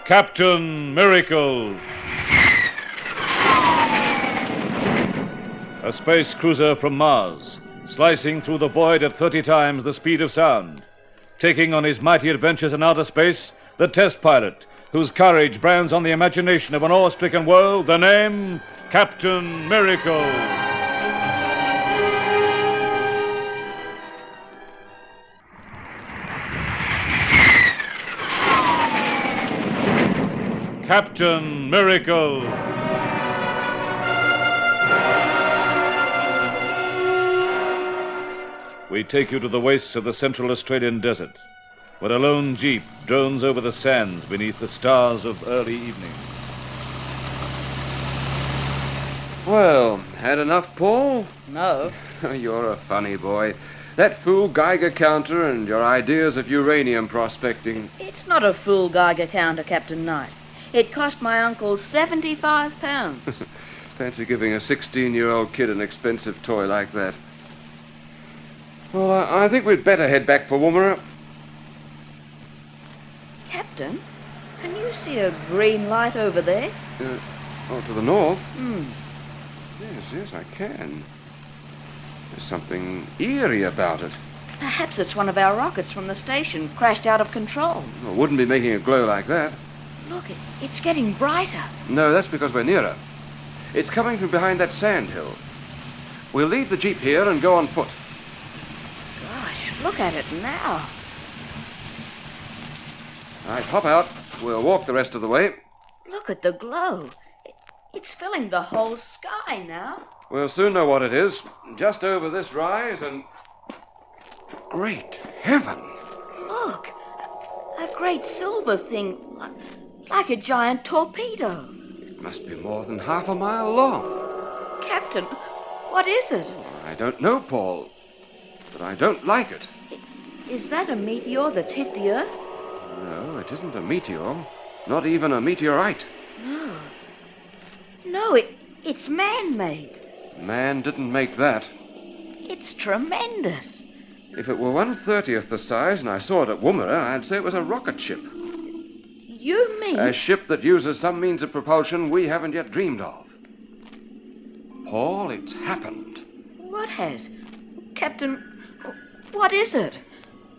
Captain Miracle. A space cruiser from Mars, slicing through the void at 30 times the speed of sound. Taking on his mighty adventures in outer space, the test pilot, whose courage brands on the imagination of an awe-stricken world the name Captain Miracle. Captain Miracle. We take you to the wastes of the Central Australian desert, where a lone jeep drones over the sands beneath the stars of early evening. Well, had enough, Paul? No. You're a funny boy. That fool Geiger counter and your ideas of uranium prospecting. It's not a full Geiger counter, Captain Knight. It cost my uncle £75. Fancy giving a 16-year-old kid an expensive toy like that. Well, I think we'd better head back for Woomera. Captain, can you see a green light over there? To the north? Yes, I can. There's something eerie about it. Perhaps it's one of our rockets from the station crashed out of control. Well, it wouldn't be making a glow like that. Look, it's getting brighter. No, that's because we're nearer. It's coming from behind that sand hill. We'll leave the jeep here and go on foot. Gosh, look at it now. All right, hop out. We'll walk the rest of the way. Look at the glow. It's filling the whole sky now. We'll soon know what it is. Just over this rise and... Great heaven! Look, a great silver thing, like a giant torpedo. It must be more than half a mile long. Captain, what is it? I don't know, Paul, but I don't like it. Is that a meteor that's hit the Earth? No, it isn't a meteor. Not even a meteorite. No, it's man-made. Man didn't make that. It's tremendous. If it were 1/30th the size and I saw it at Woomera, I'd say it was a rocket ship. You mean... A ship that uses some means of propulsion we haven't yet dreamed of. Paul, it's happened. What has? Captain, what is it?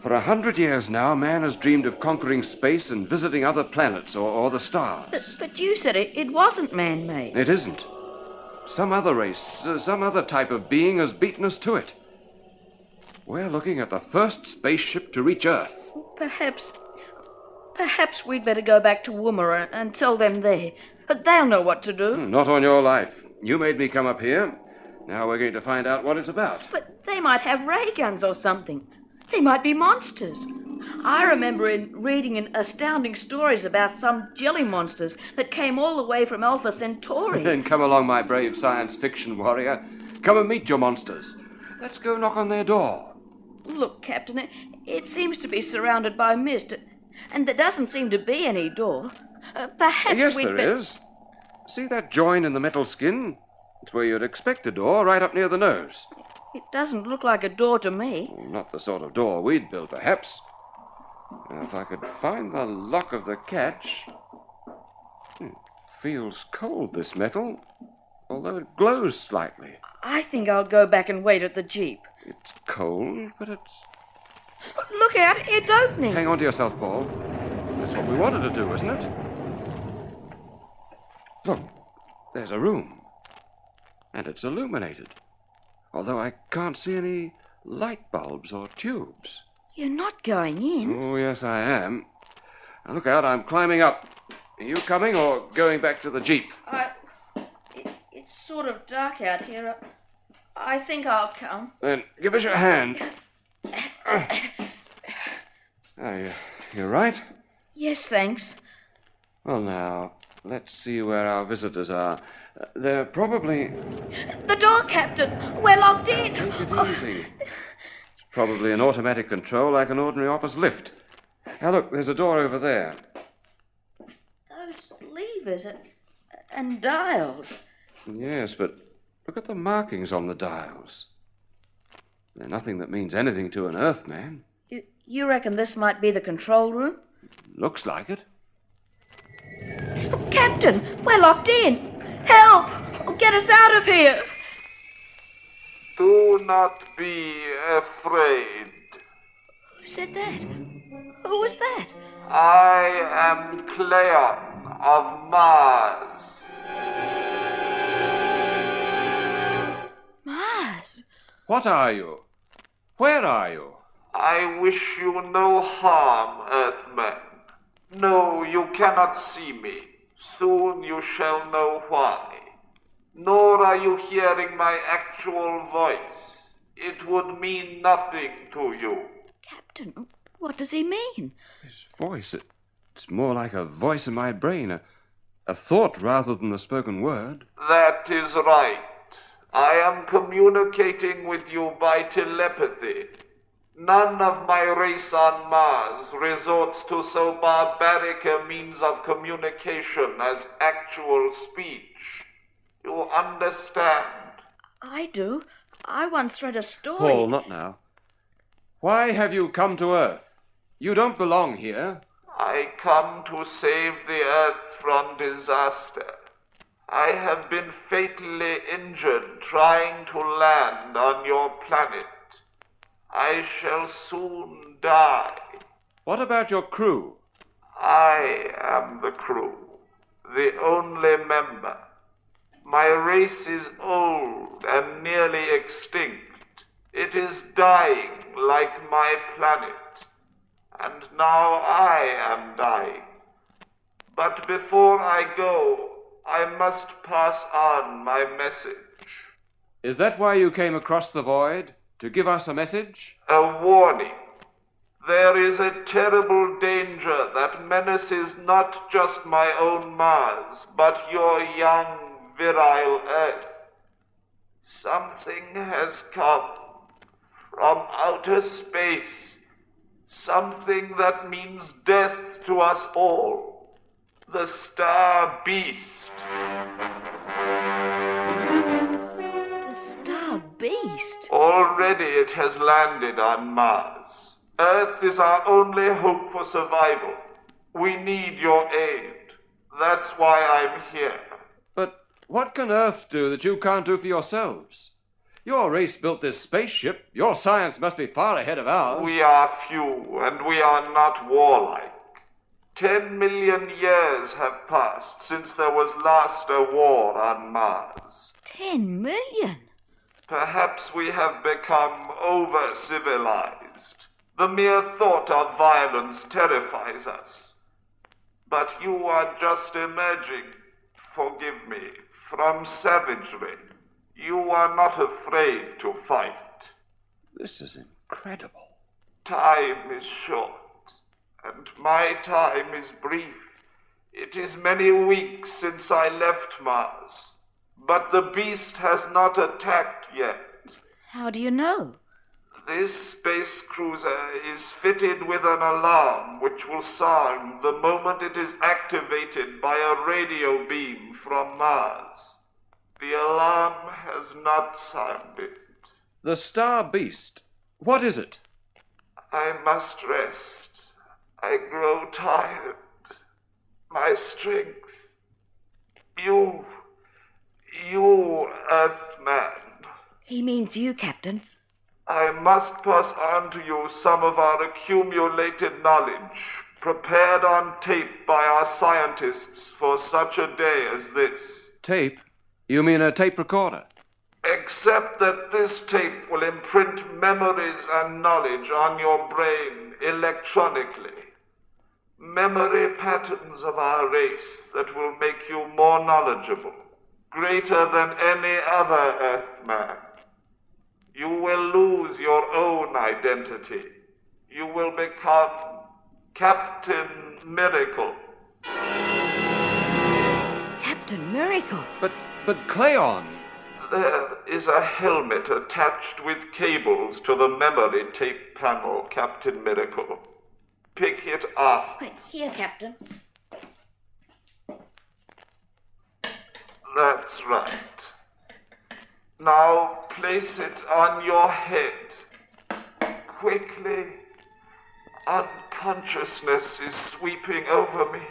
For 100 years now, man has dreamed of conquering space and visiting other planets or the stars. But you said it wasn't man-made. It isn't. Some other race, some other type of being has beaten us to it. We're looking at the first spaceship to reach Earth. Perhaps we'd better go back to Woomera and tell them there. They'll know what to do. Not on your life. You made me come up here. Now we're going to find out what it's about. But they might have ray guns or something. They might be monsters. I remember reading in astounding stories about some jelly monsters that came all the way from Alpha Centauri. Then come along, my brave science fiction warrior. Come and meet your monsters. Let's go knock on their door. Look, Captain, it seems to be surrounded by mist, and there doesn't seem to be any door. Perhaps yes, there is. See that join in the metal skin? It's where you'd expect a door, right up near the nose. It doesn't look like a door to me. Well, not the sort of door we'd build, perhaps. Now, if I could find the lock of the catch... It feels cold, this metal, although it glows slightly. I think I'll go back and wait at the jeep. It's cold, but it's... Look out, it's opening. Hang on to yourself, Paul. That's what we wanted to do, isn't it? Look, there's a room. And it's illuminated. Although I can't see any light bulbs or tubes. You're not going in? Oh, yes, I am. Now look out, I'm climbing up. Are you coming or going back to the jeep? It's sort of dark out here. I think I'll come. Then give us your hand. You're right? Yes, thanks. Well, now, let's see where our visitors are. They're probably... The door, Captain! We're locked in! Take it easy. It's probably an automatic control like an ordinary office lift. Now, look, there's a door over there. Those levers and dials. Yes, but look at the markings on the dials. They're nothing that means anything to an Earthman. You reckon this might be the control room? Looks like it. Captain, we're locked in! Help! Get us out of here! Do not be afraid. Who said that? Who was that? I am Cleon of Mars. Mars? What are you? Where are you? I wish you no harm, Earthman. No, you cannot see me. Soon you shall know why. Nor are you hearing my actual voice. It would mean nothing to you. Captain, what does he mean? His voice, it's more like a voice in my brain, a thought rather than the spoken word. That is right. I am communicating with you by telepathy. None of my race on Mars resorts to so barbaric a means of communication as actual speech. You understand? I do. I once read a story. Paul, not now. Why have you come to Earth? You don't belong here. I come to save the Earth from disaster. I have been fatally injured trying to land on your planet. I shall soon die. What about your crew? I am the crew, the only member. My race is old and nearly extinct. It is dying like my planet. And now I am dying. But before I go, I must pass on my message. Is that why you came across the void? To give us a message? A warning. There is a terrible danger that menaces not just my own Mars, but your young, virile Earth. Something has come from outer space. Something that means death to us all. The Star Beast. Beast. Already it has landed on Mars. Earth is our only hope for survival. We need your aid. That's why I'm here. But what can Earth do that you can't do for yourselves? Your race built this spaceship. Your science must be far ahead of ours. We are few, and we are not warlike. 10 million years have passed since there was last a war on Mars. 10 million? Perhaps we have become over-civilized. The mere thought of violence terrifies us. But you are just emerging, forgive me, from savagery. You are not afraid to fight. This is incredible. Time is short, and my time is brief. It is many weeks since I left Mars. But the beast has not attacked yet. How do you know? This space cruiser is fitted with an alarm which will sound the moment it is activated by a radio beam from Mars. The alarm has not sounded. The Star Beast. What is it? I must rest. I grow tired. My strength. You, Earthman. He means you, Captain. I must pass on to you some of our accumulated knowledge, prepared on tape by our scientists for such a day as this. Tape? You mean a tape recorder? Except that this tape will imprint memories and knowledge on your brain electronically. memory patterns of our race that will make you more knowledgeable, greater than any other Earthman. You will lose your own identity. You will become Captain Miracle. Captain Miracle? But Cleon... There is a helmet attached with cables to the memory tape panel, Captain Miracle. Pick it up. Wait, here, Captain. That's right. Now place it on your head. Quickly. Unconsciousness is sweeping over me.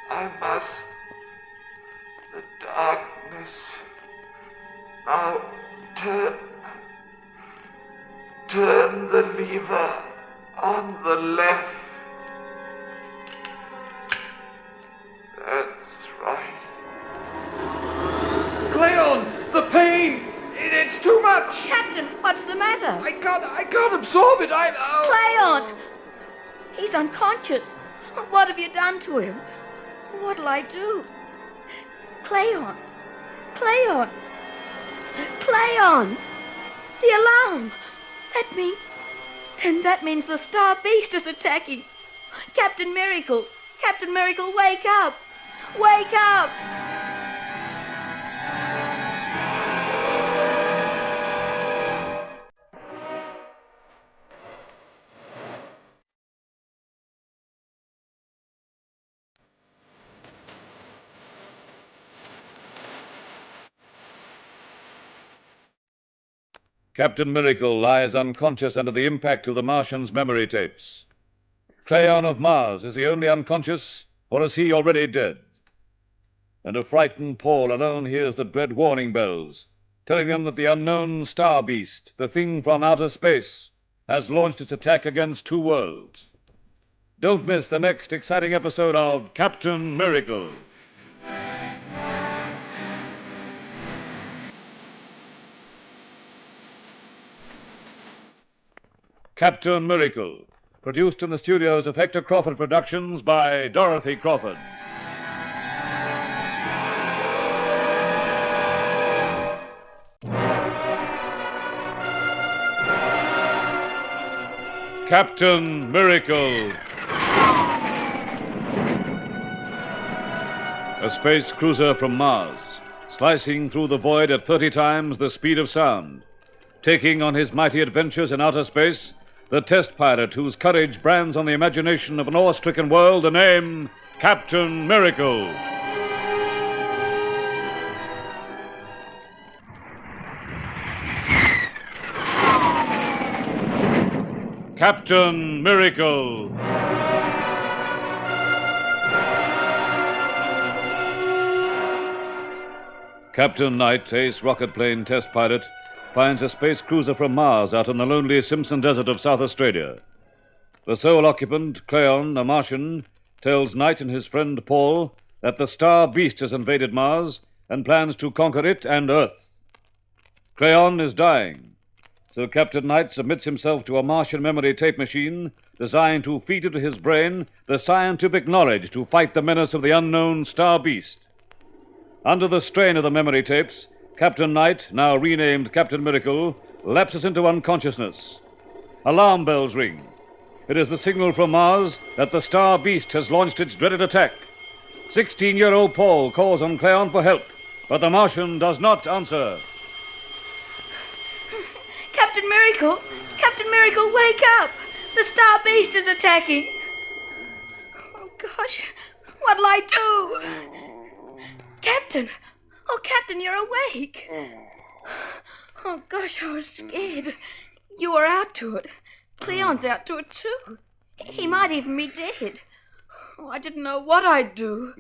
I must. The darkness. Now turn the lever on the left. That's right. Cleon! The pain! It's too much! Captain, what's the matter? I can't absorb it. Cleon! He's unconscious. What have you done to him? What'll I do? Cleon! Cleon! Cleon! The alarm! That means the Star Beast is attacking. Captain Miracle! Captain Miracle, wake up! Wake up! Captain Miracle lies unconscious under the impact of the Martian's memory tapes. Cleon of Mars, is he only unconscious, or is he already dead? And a frightened Paul alone hears the dread warning bells, telling them that the unknown star beast, the thing from outer space, has launched its attack against two worlds. Don't miss the next exciting episode of Captain Miracle. Captain Miracle, produced in the studios of Hector Crawford Productions by Dorothy Crawford. Captain Miracle. A space cruiser from Mars, slicing through the void at 30 times the speed of sound, taking on his mighty adventures in outer space the test pilot whose courage brands on the imagination of an awe-stricken world the name Captain Miracle. Captain Miracle. Captain Knight, ace rocket plane test pilot, finds a space cruiser from Mars out in the lonely Simpson Desert of South Australia. The sole occupant, Cleon, a Martian, tells Knight and his friend Paul that the Star Beast has invaded Mars and plans to conquer it and Earth. Cleon is dying, so Captain Knight submits himself to a Martian memory tape machine designed to feed into his brain the scientific knowledge to fight the menace of the unknown Star Beast. Under the strain of the memory tapes, Captain Knight, now renamed Captain Miracle, lapses into unconsciousness. Alarm bells ring. It is the signal from Mars that the Star Beast has launched its dreaded attack. 16-year-old Paul calls on Cleon for help, but the Martian does not answer. Captain Miracle! Captain Miracle, wake up! The Star Beast is attacking! Oh, gosh, what'll I do? Captain! Oh, Captain, you're awake. Oh, gosh, I was scared. You were out to it. Cleon's out to it, too. He might even be dead. Oh, I didn't know what I'd do.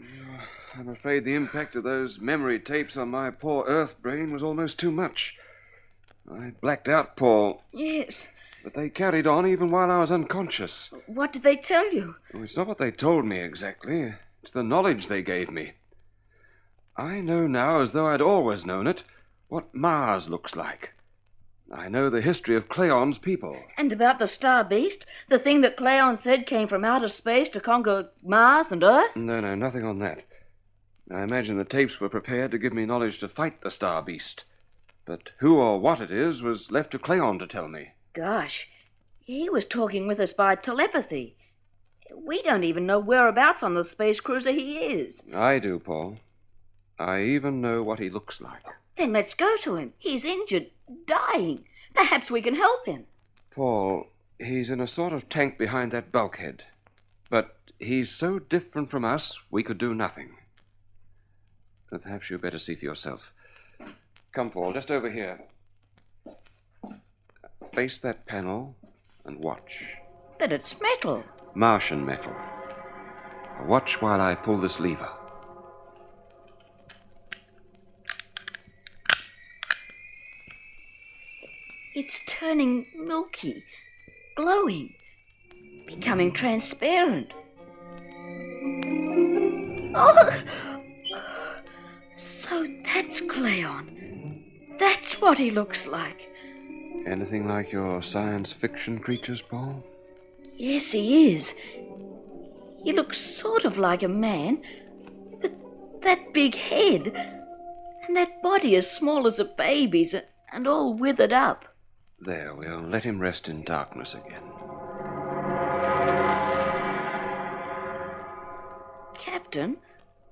I'm afraid the impact of those memory tapes on my poor Earth brain was almost too much. I blacked out, Paul. Yes. But they carried on even while I was unconscious. What did they tell you? Oh, it's not what they told me exactly. It's the knowledge they gave me. I know now, as though I'd always known it, what Mars looks like. I know the history of Cleon's people. And about the Star Beast? The thing that Cleon said came from outer space to conquer Mars and Earth? No, nothing on that. I imagine the tapes were prepared to give me knowledge to fight the Star Beast. But who or what it is was left to Cleon to tell me. Gosh, he was talking with us by telepathy. We don't even know whereabouts on the space cruiser he is. I do, Paul. I even know what he looks like. Then let's go to him. He's injured, dying. Perhaps we can help him. Paul, he's in a sort of tank behind that bulkhead. But he's so different from us, we could do nothing. But perhaps you'd better see for yourself. Come, Paul, just over here. Face that panel and watch. But it's metal. Martian metal. Watch while I pull this lever. It's turning milky, glowing, becoming transparent. Oh! So that's Cleon. That's what he looks like. Anything like your science fiction creatures, Paul? Yes, he is. He looks sort of like a man, but that big head and that body as small as a baby's and all withered up. There, we'll let him rest in darkness again. Captain,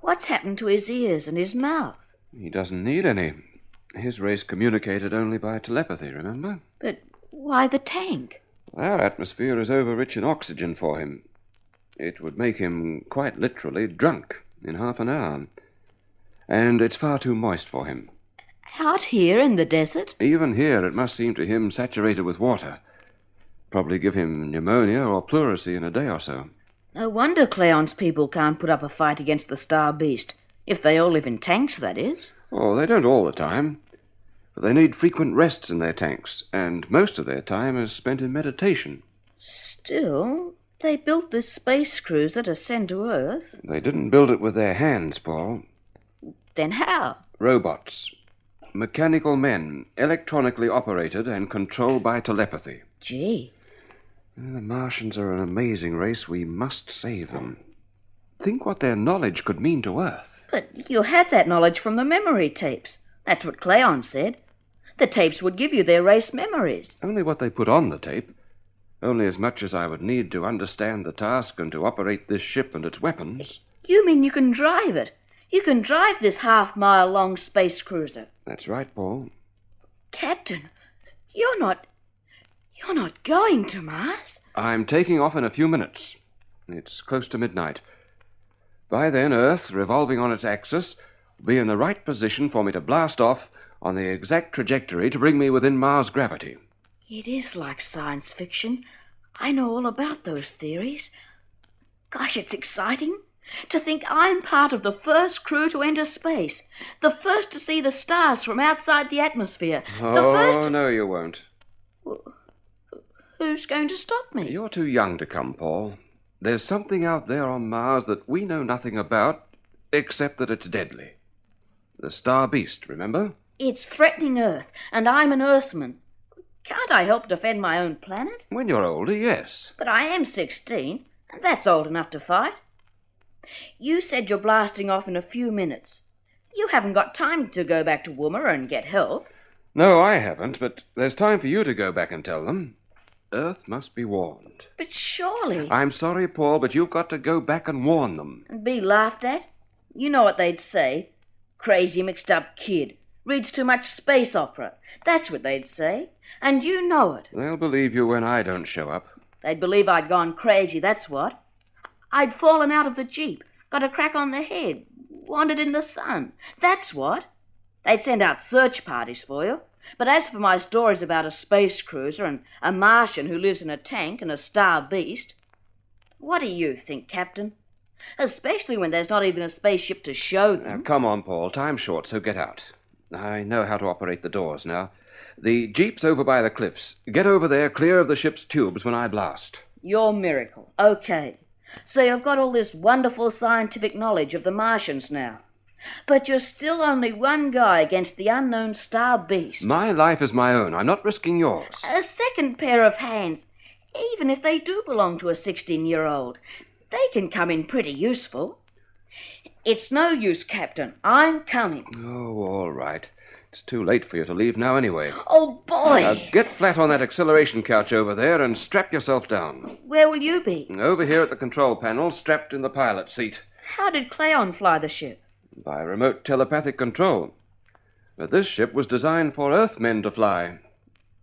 what's happened to his ears and his mouth? He doesn't need any. His race communicated only by telepathy, remember? But why the tank? Our atmosphere is over-rich in oxygen for him. It would make him, quite literally, drunk in half an hour. And it's far too moist for him. Out here in the desert? Even here, it must seem to him saturated with water. Probably give him pneumonia or pleurisy in a day or so. No wonder Cleon's people can't put up a fight against the Star Beast. If they all live in tanks, that is. Oh, they don't all the time. But they need frequent rests in their tanks, and most of their time is spent in meditation. Still, they built this space cruiser to send to Earth. They didn't build it with their hands, Paul. Then how? Robots. Mechanical men, electronically operated and controlled by telepathy. Gee. The Martians are an amazing race. We must save them. Think what their knowledge could mean to Earth. But you had that knowledge from the memory tapes. That's what Cleon said. The tapes would give you their race memories. Only what they put on the tape. Only as much as I would need to understand the task and to operate this ship and its weapons. You mean you can drive it? You can drive this half-mile-long space cruiser? That's right, Paul. Captain, you're not going to Mars? I'm taking off in a few minutes. It's close to midnight. By then, Earth, revolving on its axis, will be in the right position for me to blast off on the exact trajectory to bring me within Mars' gravity. It is like science fiction. I know all about those theories. Gosh, it's exciting. To think I'm part of the first crew to enter space. The first to see the stars from outside the atmosphere. No, you won't. Who's going to stop me? You're too young to come, Paul. There's something out there on Mars that we know nothing about, except that it's deadly. The Star Beast, remember? It's threatening Earth, and I'm an Earthman. Can't I help defend my own planet? When you're older, yes. But I am 16, and that's old enough to fight. You said you're blasting off in a few minutes. You haven't got time to go back to Woomera and get help. No, I haven't, but there's time for you to go back and tell them. Earth must be warned. But surely... I'm sorry, Paul, but you've got to go back and warn them. And be laughed at? You know what they'd say. Crazy mixed-up kid. Reads too much space opera. That's what they'd say. And you know it. They'll believe you when I don't show up. They'd believe I'd gone crazy, that's what. I'd fallen out of the Jeep, got a crack on the head, wandered in the sun. That's what. They'd send out search parties for you. But as for my stories about a space cruiser and a Martian who lives in a tank and a Star Beast, what do you think, Captain? Especially when there's not even a spaceship to show them. Now, come on, Paul. Time's short, so get out. I know how to operate the doors now. The Jeep's over by the cliffs. Get over there, clear of the ship's tubes when I blast. Your miracle. Okay. So you've got all this wonderful scientific knowledge of the Martians now. But you're still only one guy against the unknown star beast. My life is my own. I'm not risking yours. A second pair of hands, even if they do belong to a 16-year-old, they can come in pretty useful. It's no use, Captain. I'm coming. Oh, all right. It's too late for you to leave now anyway. Oh, boy! Now get flat on that acceleration couch over there and strap yourself down. Where will you be? Over here at the control panel, strapped in the pilot's seat. How did Cleon fly the ship? By remote telepathic control. But this ship was designed for Earthmen to fly.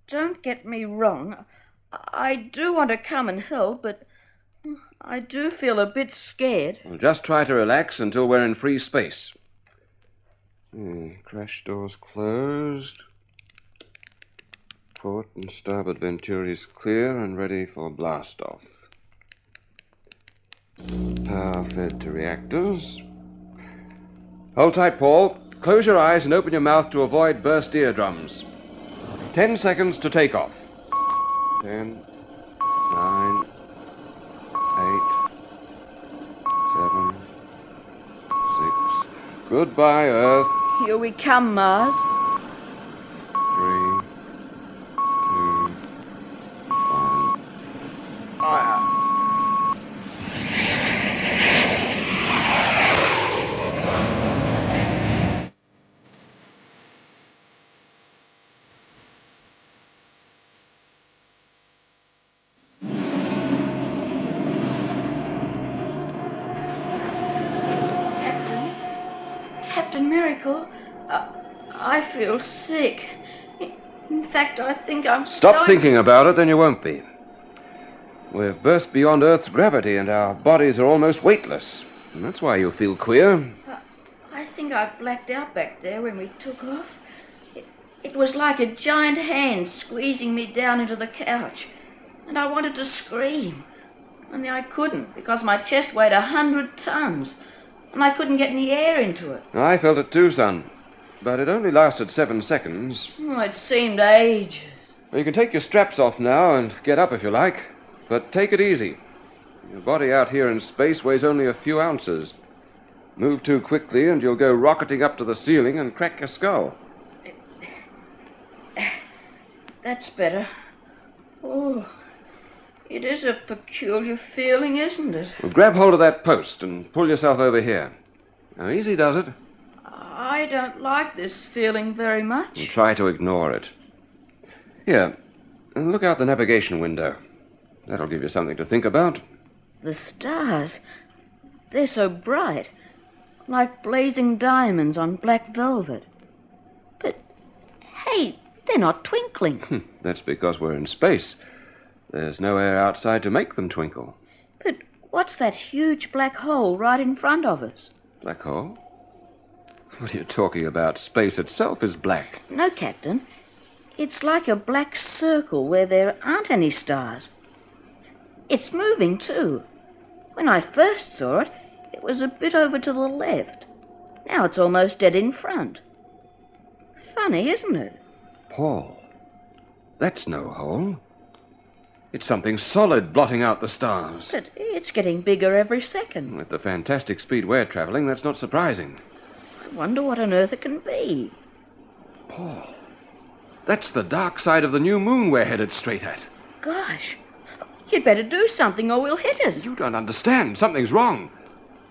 Don't get me wrong. I do want to come and help, but I do feel a bit scared. Well, just try to relax until we're in free space. Crash doors closed. Port and starboard Venturi's clear and ready for blast-off. Power fed to reactors. Hold tight, Paul. Close your eyes and open your mouth to avoid burst eardrums. 10 seconds to take off. 10, 9, 8, 7, 6. Goodbye, Earth. Here we come, Mars. 3, 2, 1. Fire. Captain Miracle, I feel sick. In fact, I think I'm Stop thinking about it, then you won't be. We've burst beyond Earth's gravity and our bodies are almost weightless. And that's why you feel queer. I think I blacked out back there when we took off. It was like a giant hand squeezing me down into the couch. And I wanted to scream. Only I couldn't because my chest weighed 100 tons. And I couldn't get any air into it. I felt it too, son. But it only lasted 7 seconds. Oh, it seemed ages. Well, you can take your straps off now and get up if you like. But take it easy. Your body out here in space weighs only a few ounces. Move too quickly and you'll go rocketing up to the ceiling and crack your skull. That's better. Oh, it is a peculiar feeling, isn't it? Well, grab hold of that post and pull yourself over here. Now, easy does it. I don't like this feeling very much. And try to ignore it. Here, look out the navigation window. That'll give you something to think about. The stars, they're so bright, like blazing diamonds on black velvet. But, hey, they're not twinkling. That's because we're in space. There's no air outside to make them twinkle. But what's that huge black hole right in front of us? Black hole? What are you talking about? Space itself is black. No, Captain. It's like a black circle where there aren't any stars. It's moving, too. When I first saw it, it was a bit over to the left. Now it's almost dead in front. Funny, isn't it? Paul, that's no hole. It's something solid blotting out the stars. But it's getting bigger every second. With the fantastic speed we're traveling, that's not surprising. I wonder what on earth it can be. Paul, that's the dark side of the new moon we're headed straight at. Gosh, you'd better do something or we'll hit it. You don't understand. Something's wrong.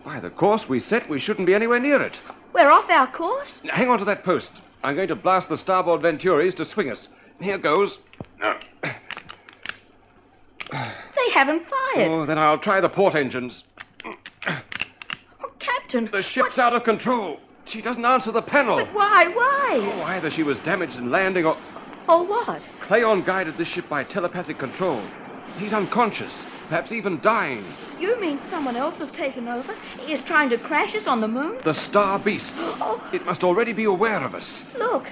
By the course we set, we shouldn't be anywhere near it. We're off our course? Hang on to that post. I'm going to blast the starboard Venturis to swing us. Here goes. They haven't fired. Oh, then I'll try the port engines. Oh, Captain. The ship's out of control. She doesn't answer the panel. But why? Oh, either she was damaged in landing or... Or what? Cleon guided this ship by telepathic control. He's unconscious, perhaps even dying. You mean someone else has taken over? Is trying to crash us on the moon? The Star Beast. Oh. It must already be aware of us. Look,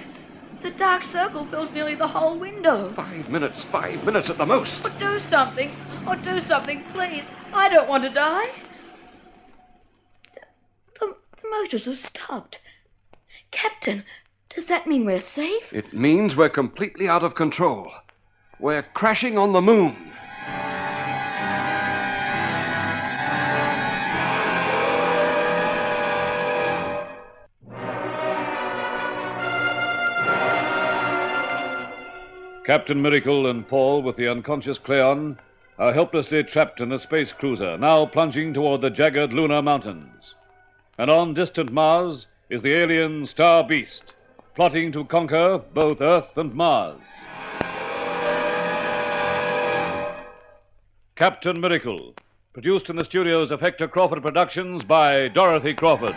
the dark circle fills nearly the whole window. 5 minutes at the most. Do something, please. I don't want to die. The motors have stopped. Captain, does that mean we're safe? It means we're completely out of control. We're crashing on the moon. Captain Miracle and Paul, with the unconscious Cleon, are helplessly trapped in a space cruiser, now plunging toward the jagged lunar mountains. And on distant Mars is the alien Star Beast, plotting to conquer both Earth and Mars. Captain Miracle, produced in the studios of Hector Crawford Productions by Dorothy Crawford.